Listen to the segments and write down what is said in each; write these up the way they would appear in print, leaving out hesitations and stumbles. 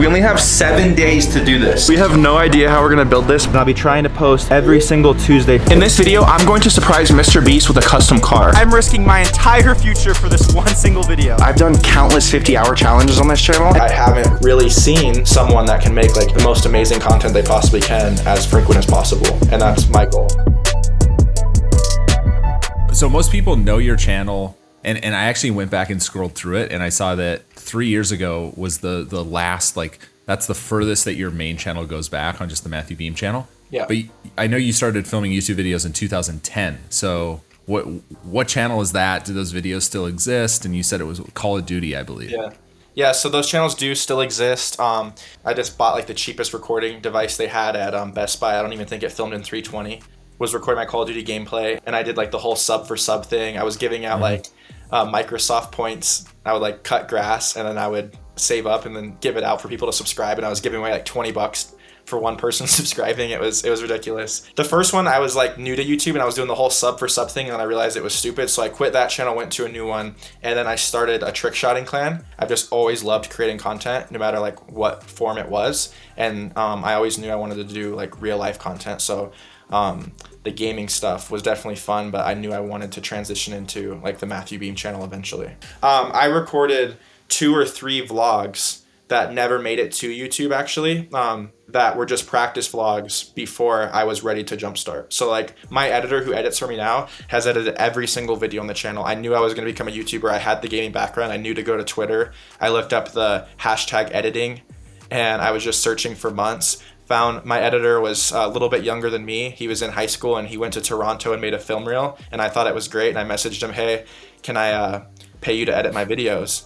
We only have 7 days to do this. We have no idea how we're gonna build this, but I'll be trying to post every single Tuesday. In this video, I'm going to surprise Mr. Beast with a custom car. I'm risking my entire future for this one single video. I've done countless 50-hour challenges on this channel. I haven't really seen someone that can make like the most amazing content they possibly can as frequent as possible, and that's my goal. So most people know your channel, and I actually went back and scrolled through it, and I saw that 3 years ago was the last, like, that's the furthest that your main channel goes back on just the Matthew Beem channel. Yeah. But I know you started filming YouTube videos in 2010. So what channel is that? Do those videos still exist? And you said it was Call of Duty, I believe. Yeah, so those channels do still exist. I just bought like the cheapest recording device they had at Best Buy. I don't even think it filmed in 320. Was recording my Call of Duty gameplay, and I did like the whole sub for sub thing. I was giving out like Microsoft points. I would like cut grass, and then I would save up and then give it out for people to subscribe, and I was giving away like $20 for one person subscribing. It was ridiculous. The first one, I was like new to YouTube, and I was doing the whole sub for sub thing, and then I realized it was stupid, so I quit that channel, went to a new one, and then I started a trick shotting clan. I've just always loved creating content, no matter like what form it was, and I always knew I wanted to do like real life content. So the gaming stuff was definitely fun, but I knew I wanted to transition into like the Matthew Beem channel eventually. I recorded 2 or 3 vlogs that never made it to YouTube actually, that were just practice vlogs before I was ready to jumpstart. So like my editor who edits for me now has edited every single video on the channel. I knew I was gonna become a YouTuber. I had the gaming background. I knew to go to Twitter. I looked up the hashtag editing, and I was just searching for months. Found my editor was a little bit younger than me. He was in high school, and he went to Toronto and made a film reel, and I thought it was great, and I messaged him, hey, can I pay you to edit my videos?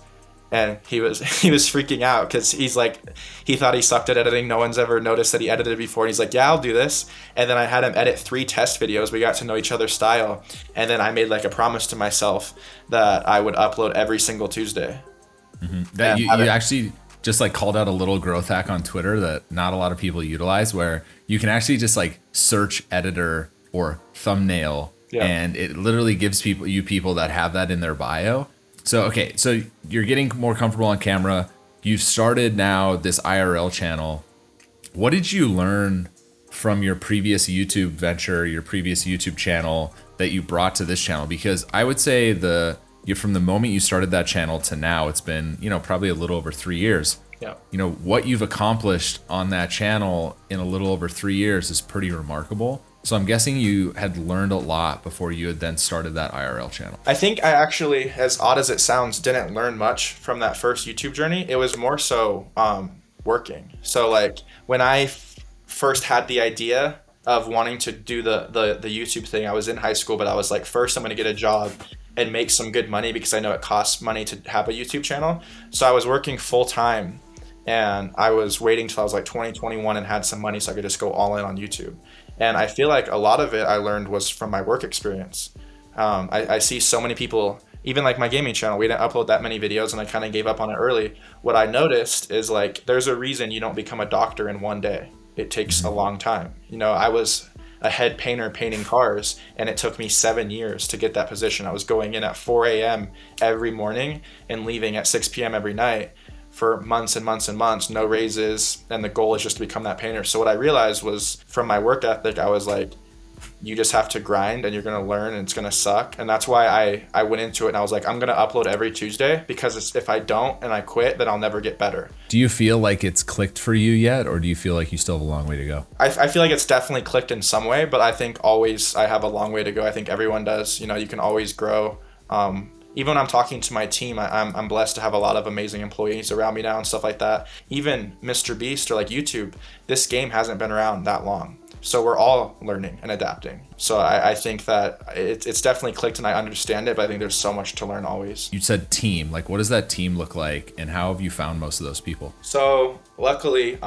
And he was freaking out because he's like, he thought he sucked at editing. No one's ever noticed that he edited before. And he's like, yeah, I'll do this. And then I had him edit 3 test videos. We got to know each other's style. And then I made like a promise to myself that I would upload every single Tuesday. Mm-hmm. That you actually just like called out a little growth hack on Twitter that not a lot of people utilize, where you can actually just like search editor or thumbnail, and it literally gives people that have that in their bio. So, okay, so you're getting more comfortable on camera. You've started now this IRL channel. What did you learn from your previous YouTube venture, your previous YouTube channel that you brought to this channel? Because I would say from the moment you started that channel to now, it's been, probably a little over 3 years. Yeah. What you've accomplished on that channel in a little over 3 years is pretty remarkable. So I'm guessing you had learned a lot before you had then started that IRL channel. I think I actually, as odd as it sounds, didn't learn much from that first YouTube journey. It was more so working. So like when I first had the idea of wanting to do the YouTube thing, I was in high school, but I was like, first I'm going to get a job and make some good money because I know it costs money to have a YouTube channel. So I was working full time, and I was waiting till I was like 20, 21 and had some money so I could just go all in on YouTube. And I feel like a lot of it I learned was from my work experience. I see so many people, even like my gaming channel, we didn't upload that many videos and I kind of gave up on it early. What I noticed is like, there's a reason you don't become a doctor in one day. It takes a long time. I was a head painter painting cars, and it took me 7 years to get that position. I was going in at 4 a.m. every morning and leaving at 6 p.m. every night for months and months and months, no raises, and the goal is just to become that painter. So what I realized was from my work ethic, I was like, you just have to grind and you're going to learn and it's going to suck. And that's why I went into it and I was like, I'm going to upload every Tuesday, because if I don't and I quit, then I'll never get better. Do you feel like it's clicked for you yet, or do you feel like you still have a long way to go? I feel like it's definitely clicked in some way, but I think always I have a long way to go. I think everyone does. You can always grow. Even when I'm talking to my team, I'm blessed to have a lot of amazing employees around me now and stuff like that. Even Mr. Beast or like YouTube, this game hasn't been around that long. So we're all learning and adapting. So I think that it's definitely clicked and I understand it, but I think there's so much to learn always. You said team. Like, what does that team look like, and how have you found most of those people? So luckily,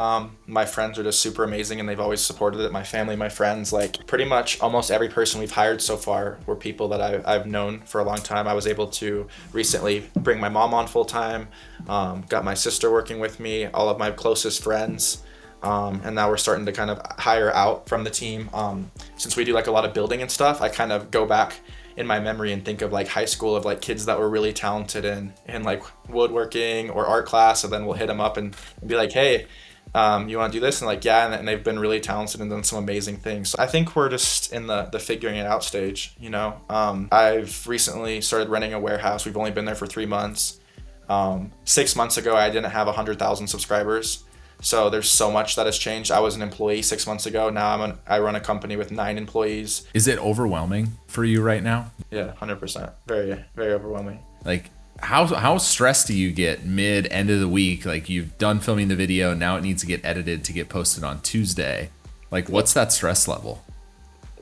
my friends are just super amazing and they've always supported it. My family, my friends, like pretty much almost every person we've hired so far were people that I've known for a long time. I was able to recently bring my mom on full time, got my sister working with me, all of my closest friends. And now we're starting to kind of hire out from the team. Since we do like a lot of building and stuff, I kind of go back in my memory and think of like high school of like kids that were really talented in like woodworking or art class, and then we'll hit them up and be like, hey, you want to do this? And like, yeah, and they've been really talented and done some amazing things. So I think we're just in the figuring it out stage, you know. I've recently started renting a warehouse. We've only been there for 3 months. 6 months ago, I didn't have 100,000 subscribers. So there's so much that has changed. I was an employee 6 months ago. Now I run a company with 9 employees. Is it overwhelming for you right now? Yeah, 100%. Very, very overwhelming. Like, how stressed do you get end of the week? Like, you've done filming the video, now it needs to get edited to get posted on Tuesday. Like, what's that stress level?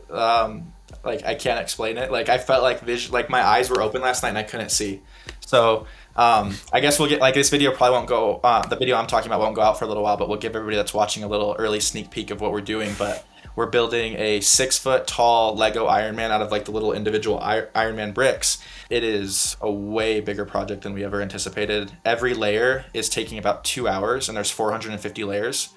Like, I can't explain it. Like, I felt like my eyes were open last night and I couldn't see. So I guess we'll get, like, this video probably won't go, the video I'm talking about won't go out for a little while, but we'll give everybody that's watching a little early sneak peek of what we're doing. But we're building a 6-foot tall Lego Iron Man out of like the little individual Iron Man bricks. It is a way bigger project than we ever anticipated. Every layer is taking about 2 hours, and there's 450 layers.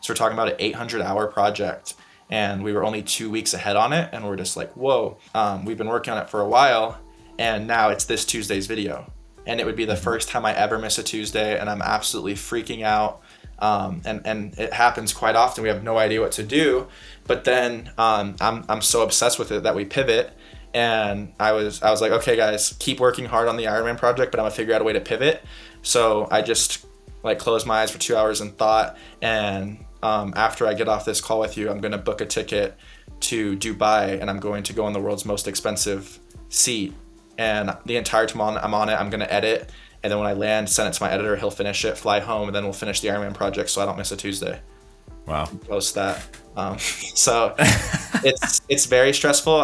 So we're talking about an 800-hour project, and we were only 2 weeks ahead on it, and we're just like, whoa. We've been working on it for a while, and now it's this Tuesday's video. And it would be the first time I ever miss a Tuesday, and I'm absolutely freaking out. And it happens quite often. We have no idea what to do, but then I'm so obsessed with it that we pivot. And I was like, okay, guys, keep working hard on the Iron Man project, but I'm gonna figure out a way to pivot. So I just like closed my eyes for 2 hours and thought. And after I get off this call with you, I'm gonna book a ticket to Dubai, and I'm going to go on the world's most expensive seat. And the entire time I'm on it, I'm gonna edit. And then when I land, send it to my editor, he'll finish it, fly home, and then we'll finish the Iron Man project so I don't miss a Tuesday. Wow. Post that. So it's very stressful.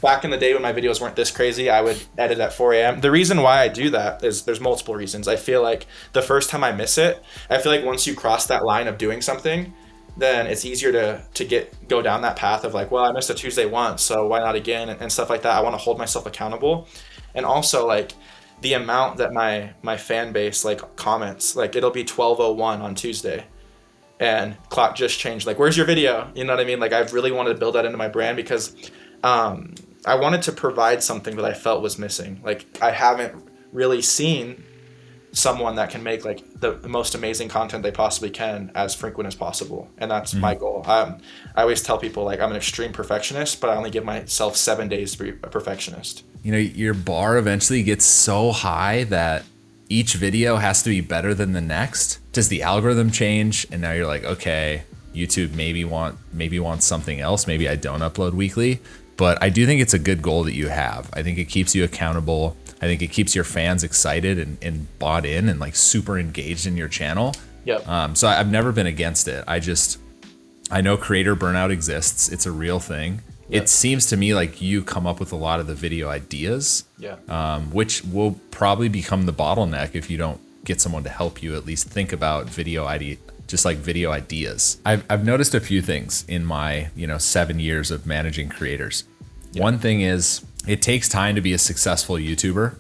Back in the day when my videos weren't this crazy, I would edit at 4 a.m. The reason why I do that is there's multiple reasons. I feel like the first time I miss it, I feel like once you cross that line of doing something, then it's easier to go down that path of like, well, I missed a Tuesday once, so why not again, and stuff like that. I want to hold myself accountable. And also like the amount that my fan base like comments, like it'll be 12:01 on Tuesday and clock just changed, like, where's your video? You know what I mean? Like, I've really wanted to build that into my brand because I wanted to provide something that I felt was missing. Like, I haven't really seen someone that can make like the most amazing content they possibly can as frequent as possible, and that's my goal. I always tell people like I'm an extreme perfectionist, but I only give myself 7 days to be a perfectionist. You know, your bar eventually gets so high that each video has to be better than the next. Does the algorithm change, and now you're like, okay, YouTube maybe wants something else. Maybe I don't upload weekly, but I do think it's a good goal that you have. I think it keeps you accountable. I think it keeps your fans excited and bought in and like super engaged in your channel. Yep. So I've never been against it. I know creator burnout exists. It's a real thing. Yep. It seems to me like you come up with a lot of the video ideas, which will probably become the bottleneck if you don't get someone to help you at least think about video ideas. I've noticed a few things in my 7 years of managing creators. Yep. One thing is, it takes time to be a successful YouTuber.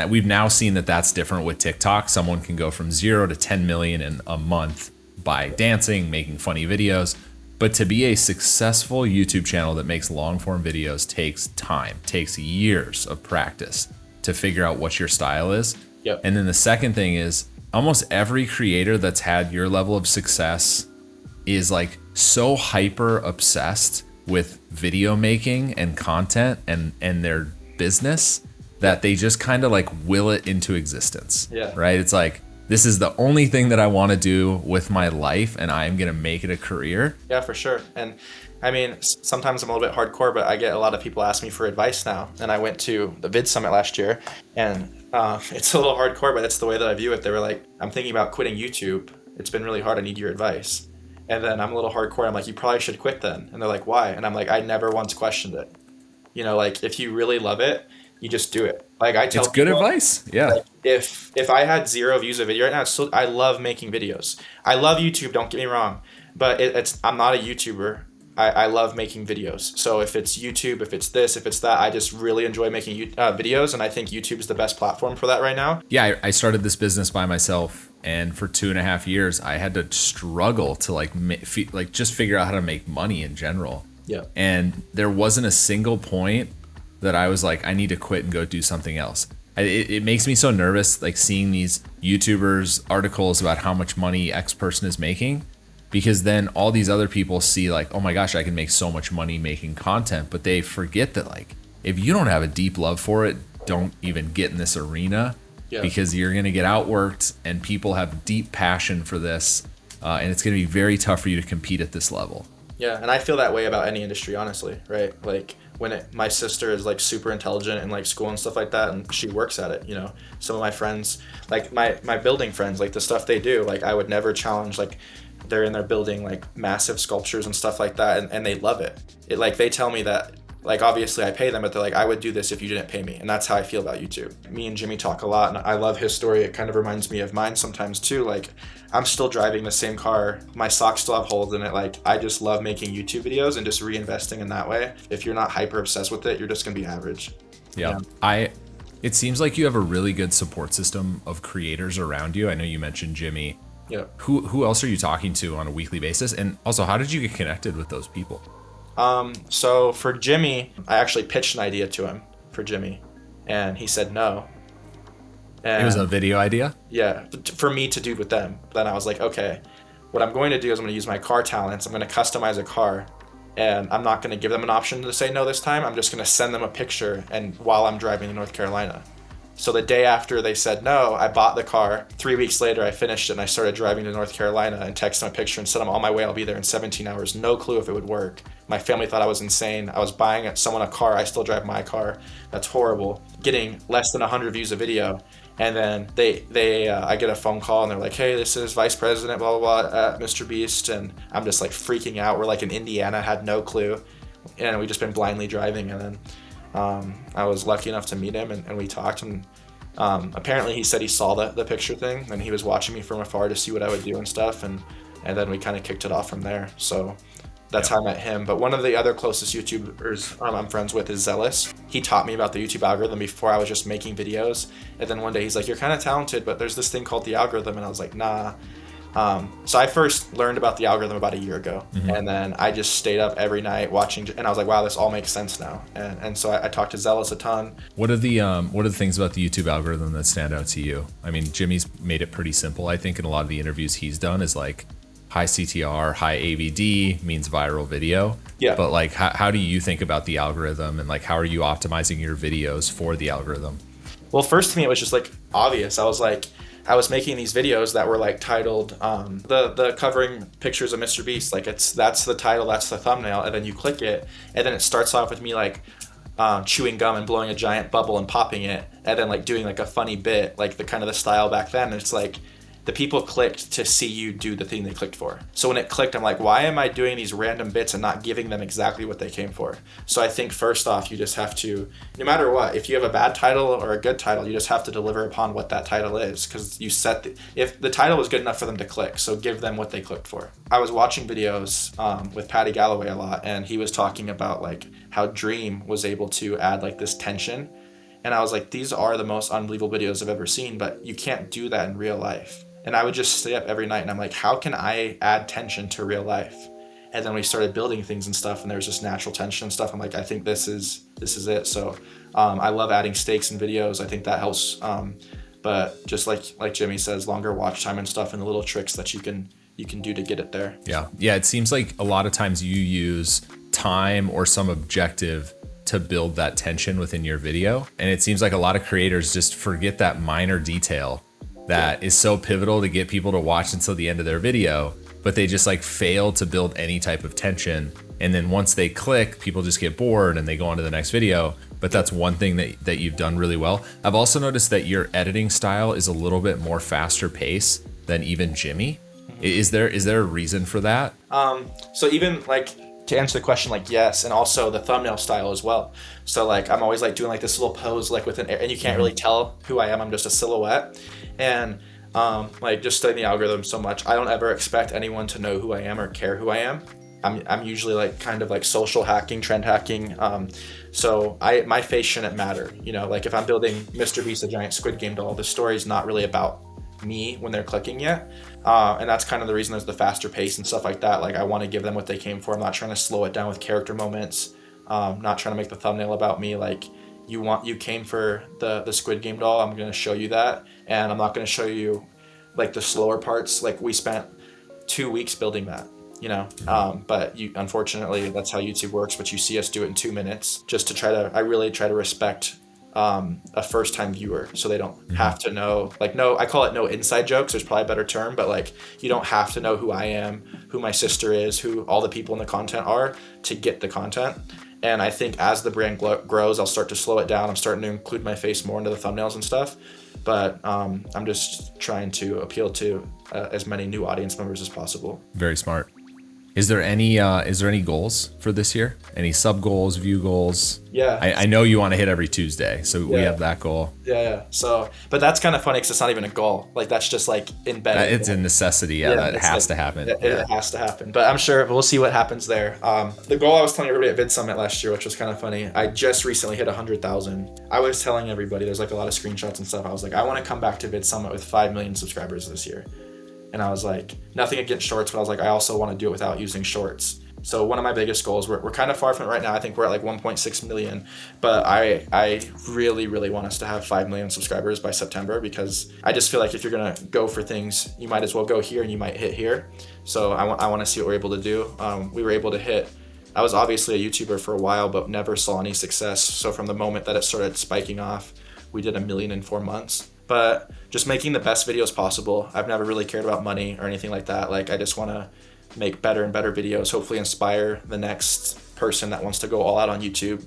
We've now seen that that's different with TikTok. Someone can go from 0 to 10 million in a month by dancing, making funny videos. But to be a successful YouTube channel that makes long form videos takes time, takes years of practice to figure out what your style is. Yep. And then the second thing is, almost every creator that's had your level of success is like so hyper obsessed with video making and content and their business that they just kind of like will it into existence. Yeah. Right? It's like, this is the only thing that I want to do with my life, and I'm going to make it a career. Yeah, for sure. And I mean, sometimes I'm a little bit hardcore, but I get a lot of people ask me for advice now. And I went to the Vid Summit last year, and it's a little hardcore, but that's the way that I view it. They were like, I'm thinking about quitting YouTube. It's been really hard. I need your advice. And then I'm a little hardcore. I'm like, you probably should quit then. And they're like, why? And I'm like, I never once questioned it. Like, if you really love it, you just do it. Like, I tell it's good people, advice. Yeah. Like, if I had 0 views a video right now, I love making videos. I love YouTube, don't get me wrong, but I'm not a YouTuber. I love making videos. So if it's YouTube, if it's this, if it's that, I just really enjoy making videos, and I think YouTube is the best platform for that right now. Yeah, I started this business by myself, and for 2.5 years, I had to struggle to just figure out how to make money in general. Yeah. And there wasn't a single point that I was like, I need to quit and go do something else. It makes me so nervous, like seeing these YouTubers articles about how much money X person is making, because then all these other people see like, oh my gosh, I can make so much money making content, but they forget that like, if you don't have a deep love for it, don't even get in this arena, because you're going to get outworked, and people have deep passion for this, and it's going to be very tough for you to compete at this level. Yeah, and I feel that way about any industry, honestly, right? Like my sister is like super intelligent in like school and stuff like that, and she works at it, you know. Some of my friends, like my building friends, like the stuff they do, like I would never challenge, like they're in there building like massive sculptures and stuff like that, and they love it. It like they tell me that, like obviously I pay them, but they're like, I would do this if you didn't pay me. And that's how I feel about YouTube. Me and Jimmy talk a lot, and I love his story. It kind of reminds me of mine sometimes too. Like I'm still driving the same car. My socks still have holes in it. Like I just love making YouTube videos and just reinvesting in that way. If you're not hyper obsessed with it, you're just gonna be average. Yeah. It seems like you have a really good support system of creators around you. I know you mentioned Jimmy. Yeah. Who else are you talking to on a weekly basis? And also, how did you get connected with those people? So for Jimmy, I actually pitched an idea to him for Jimmy, and he said no. And it was a video idea? Yeah, for me to do with them. Then I was like, okay, what I'm going to do is I'm going to use my car talents. I'm going to customize a car, and I'm not going to give them an option to say no this time. I'm just going to send them a picture and while I'm driving to North Carolina. So the day after they said no, I bought the car. 3 weeks later, I finished it, and I started driving to North Carolina and texted them a picture and said, I'm on my way. I'll be there in 17 hours. No clue if it would work. My family thought I was insane. I was buying someone a car. I still drive my car. That's horrible. Getting less than 100 views a video. And then I get a phone call, and they're like, hey, this is Vice President, blah, blah, blah, at Mr. Beast. And I'm just like freaking out. We're like in Indiana, had no clue. And we just been blindly driving. And then I was lucky enough to meet him, and we talked, and apparently he said he saw the picture thing, and he was watching me from afar to see what I would do and stuff, and then we kind of kicked it off from there. So that's how I met him. But one of the other closest YouTubers I'm friends with is Zealous. He taught me about the YouTube algorithm before I was just making videos, and then one day he's like, you're kind of talented, but there's this thing called the algorithm, and I was like, nah. So I first learned about the algorithm about a year ago, and then I just stayed up every night watching, and I was like, wow, this all makes sense now. And so I talked to Zealous a ton. What are the things about the YouTube algorithm that stand out to you? I mean, Jimmy's made it pretty simple. I think in a lot of the interviews he's done is like high CTR, high AVD means viral video. Yeah. But like, how do you think about the algorithm, and like, how are you optimizing your videos for the algorithm? Well, first to me, it was just like obvious. I was making these videos that were like titled the covering pictures of Mr. Beast. Like that's the title, that's the thumbnail, and then you click it, and then it starts off with me like chewing gum and blowing a giant bubble and popping it, and then like doing like a funny bit, like the kind of the style back then. And it's like the people clicked to see you do the thing they clicked for. So when it clicked, I'm like, why am I doing these random bits and not giving them exactly what they came for? So I think first off, you just have to, no matter what, if you have a bad title or a good title, you just have to deliver upon what that title is, because you set if the title was good enough for them to click, so give them what they clicked for. I was watching videos with Patty Galloway a lot, and he was talking about like how Dream was able to add like this tension. And I was like, these are the most unbelievable videos I've ever seen, but you can't do that in real life. And I would just stay up every night, and I'm like, how can I add tension to real life? And then we started building things and stuff, and there was just natural tension and stuff. I'm like, I think this is it. So I love adding stakes in videos. I think that helps. But just like Jimmy says, longer watch time and stuff, and the little tricks that you can do to get it there. Yeah. It seems like a lot of times you use time or some objective to build that tension within your video. And it seems like a lot of creators just forget that minor detail that is so pivotal to get people to watch until the end of their video, but they just like fail to build any type of tension. And then once they click, people just get bored and they go on to the next video. But that's one thing that you've done really well. I've also noticed that your editing style is a little bit more faster pace than even Jimmy. Is there a reason for that? So even like, to answer the question, like yes, and also the thumbnail style as well. So like I'm always like doing like this little pose like with and you can't really tell who I am. I'm just a silhouette. And like just studying the algorithm so much, I don't ever expect anyone to know who I am or care who I am. I'm usually like kind of like social hacking, trend hacking. So my face shouldn't matter. You know, like if I'm building Mr. Beast, a giant Squid Game doll, the story's not really about me when they're clicking yet. And that's kind of the reason there's the faster pace and stuff like that. Like I want to give them what they came for. I'm not trying to slow it down with character moments. not trying to make the thumbnail about me. Like, you came for the Squid Game doll, I'm going to show you that. And I'm not going to show you like the slower parts. Like, we spent 2 weeks building that, you know. But unfortunately, that's how YouTube works. But you see us do it in 2 minutes, just to I really try to respect a first-time viewer, so they don't have to know, like, I call it no inside jokes. There's probably a better term, but like, you don't have to know who I am, who my sister is, who all the people in the content are to get the content. And I think as the brand grows, I'll start to slow it down. I'm starting to include my face more into the thumbnails and stuff. But I'm just trying to appeal to as many new audience members as possible. Very smart. Is there any goals for this year? Any sub goals, view goals? Yeah. I know you want to hit every Tuesday, so we have that goal. Yeah. So, but that's kind of funny because it's not even a goal. Like, that's just like embedded. It's a necessity. Yeah, that has to happen. It has to happen. But I'm sure we'll see what happens there. The goal I was telling everybody at Vid Summit last year, which was kind of funny, I just recently hit 100,000. I was telling everybody, there's like a lot of screenshots and stuff. I was like, I want to come back to Vid Summit with 5 million subscribers this year. And I was like, nothing against shorts, but I was like, I also want to do it without using shorts. So one of my biggest goals, we're kind of far from it right now. I think we're at like 1.6 million, but I really, really want us to have 5 million subscribers by September, because I just feel like if you're going to go for things, you might as well go here and you might hit here. So I want to see what we're able to do. We were able to hit, I was obviously a YouTuber for a while, but never saw any success. So from the moment that it started spiking off, we did 1 million in 4 months. But just making the best videos possible. I've never really cared about money or anything like that. Like, I just want to make better and better videos, hopefully inspire the next person that wants to go all out on YouTube,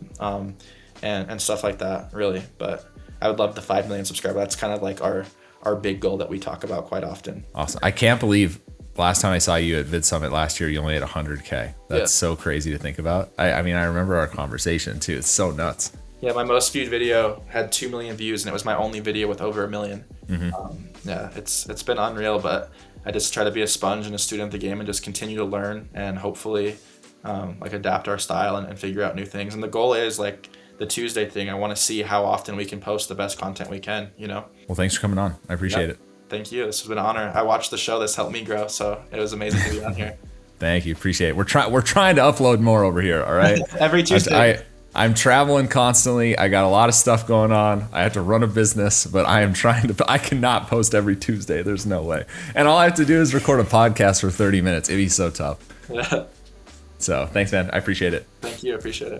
and stuff like that, really. But I would love the 5 million subscribers. That's kind of like our big goal that we talk about quite often. Awesome. I can't believe last time I saw you at Vid Summit last year, you only had 100K. That's so crazy to think about. I mean, I remember our conversation too. It's so nuts. Yeah, my most viewed video had 2 million views, and it was my only video with over 1 million. Yeah, it's been unreal, but I just try to be a sponge and a student of the game and just continue to learn and hopefully like adapt our style and figure out new things. And the goal is like the Tuesday thing. I want to see how often we can post the best content we can, you know? Well, thanks for coming on. I appreciate it. Thank you. This has been an honor. I watched the show. This helped me grow, so it was amazing to be on here. Thank you. Appreciate it. We're trying to upload more over here, all right? Every Tuesday. I'm traveling constantly. I got a lot of stuff going on. I have to run a business, but I cannot post every Tuesday. There's no way. And all I have to do is record a podcast for 30 minutes. It'd be so tough. So thanks, man. I appreciate it. Thank you. I appreciate it.